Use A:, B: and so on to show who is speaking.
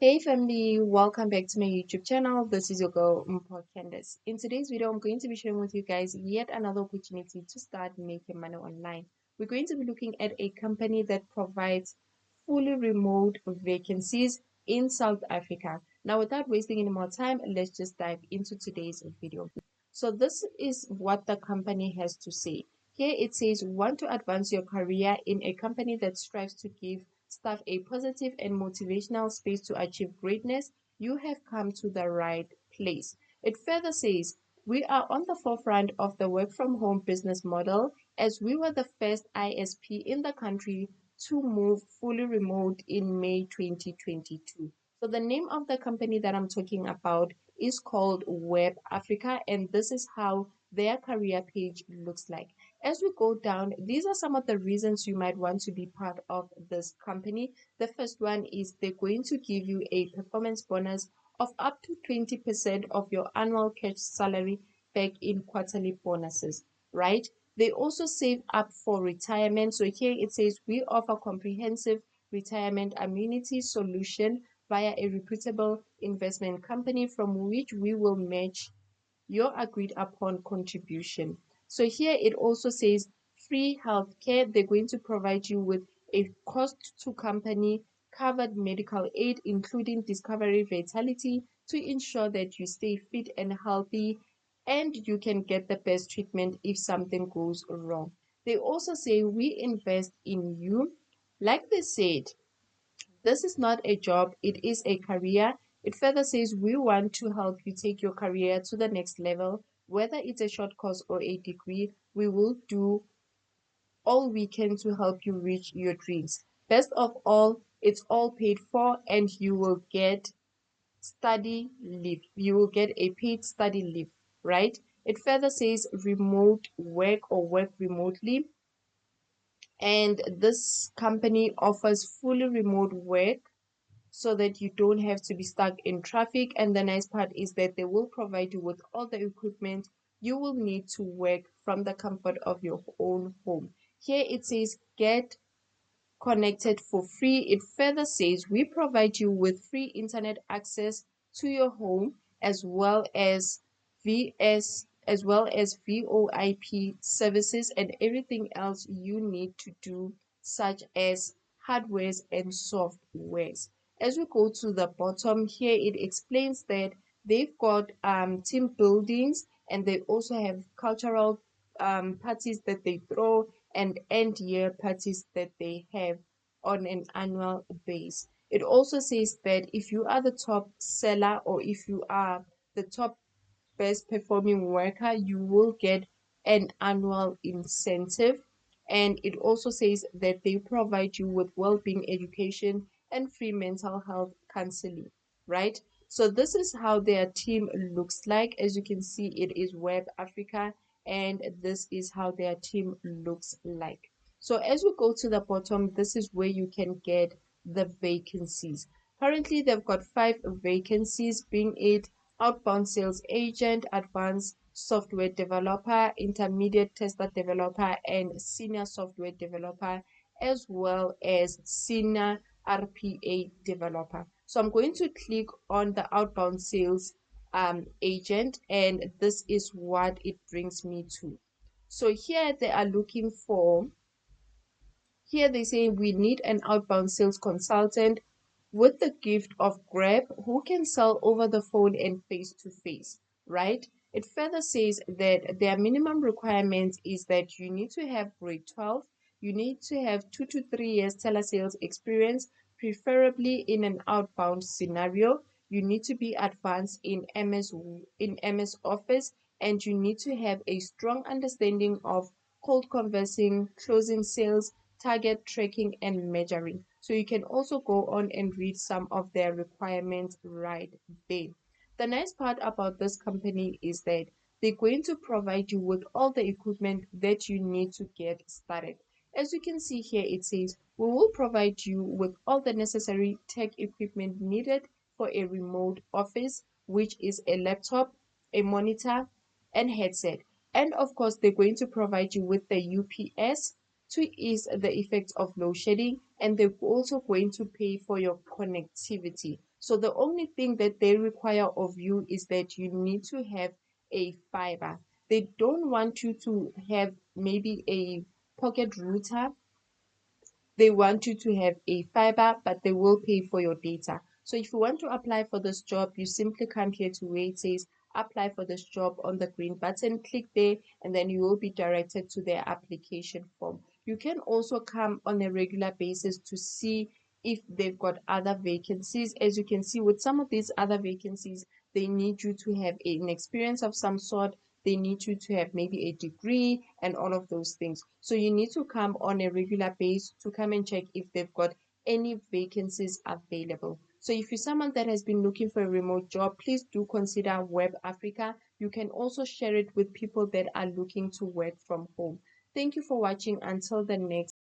A: Hey family, welcome back to my YouTube channel. This is your girl Mpho. In today's video, I'm going to be sharing with you guys yet another opportunity to start making money online. We're going to be looking at a company that provides fully remote vacancies in South Africa. Now, without wasting any more time, let's just dive into today's video. So this is what the company has to say. Here it says, want to advance your career in a company that strives to give staff a positive and motivational space to achieve greatness, you have come to the right place. It further says, we are on the forefront of the work from home business model as we were the first ISP in the country to move fully remote in May 2022. So the name of the company that I'm talking about is called Web Africa, and this is how their career page looks like. As we go down, these are some of the reasons you might want to be part of this company. The first one is they're going to give you a performance bonus of up to 20% of your annual cash salary back in quarterly bonuses, right? They also save up for retirement. So here it says we offer comprehensive retirement amenity solution via a reputable investment company from which we will match your agreed upon contribution. So here it also says free healthcare. They're going to provide you with a cost to company covered medical aid, including discovery vitality, to ensure that you stay fit and healthy and you can get the best treatment if something goes wrong. They also say we invest in you. Like they said, this is not a job, it is a career. It further says we want to help you take your career to the next level. Whether it's a short course or a degree, we will do all we can to help you reach your dreams. Best of all, it's all paid for and you will get study leave. You will get a paid study leave, right? It further says remote work or work remotely. And this company offers fully remote work so that you don't have to be stuck in traffic. And the nice part is that they will provide you with all the equipment you will need to work from the comfort of your own home. Here it says get connected for free. It further says we provide you with free internet access to your home as well as VoIP services and everything else you need to do, such as hardwares and softwares. As we go to the bottom here, it explains that they've got team buildings and they also have cultural parties that they throw and end year parties that they have on an annual base. It also says that if you are the top seller or if you are the top best performing worker, you will get an annual incentive. And it also says that they provide you with well-being education and free mental health counseling, right? So this is how their team looks like. As you can see, it is Web Africa, and this is how their team looks like. So as we go to the bottom, this is where you can get the vacancies. Currently, they've got 5 vacancies, being it outbound sales agent, advanced software developer, intermediate tester developer, and senior software developer, as well as senior RPA developer. So I'm going to click on the outbound sales agent, and this is what it brings me to. So here they say we need an outbound sales consultant with the gift of grab who can sell over the phone and face to face, right? It further says that their minimum requirements is that you need to have grade 12, you need to have 2 to 3 years telesales experience, preferably in an outbound scenario. You need to be advanced in MS Office, and you need to have a strong understanding of cold conversing, closing sales, target tracking, and measuring. So you can also go on and read some of their requirements right there. The nice part about this company is that they're going to provide you with all the equipment that you need to get started. As you can see here, it says we will provide you with all the necessary tech equipment needed for a remote office, which is a laptop, a monitor, and headset. And of course, they're going to provide you with the UPS to ease the effects of load shedding, and they're also going to pay for your connectivity. So the only thing that they require of you is that you need to have a fiber. They don't want you to have maybe a pocket router. They want you to have a fiber, but they will pay for your data. So if you want to apply for this job, you simply come here to where it says apply for this job on the green button, click there, and then you will be directed to their application form. You can also come on a regular basis to see if they've got other vacancies. As you can see, with some of these other vacancies, they need you to have an experience of some sort. They need you to have maybe a degree and all of those things. So you need to come on a regular basis to come and check if they've got any vacancies available. So if you're someone that has been looking for a remote job, please do consider Web Africa. You can also share it with people that are looking to work from home. Thank you for watching. Until the next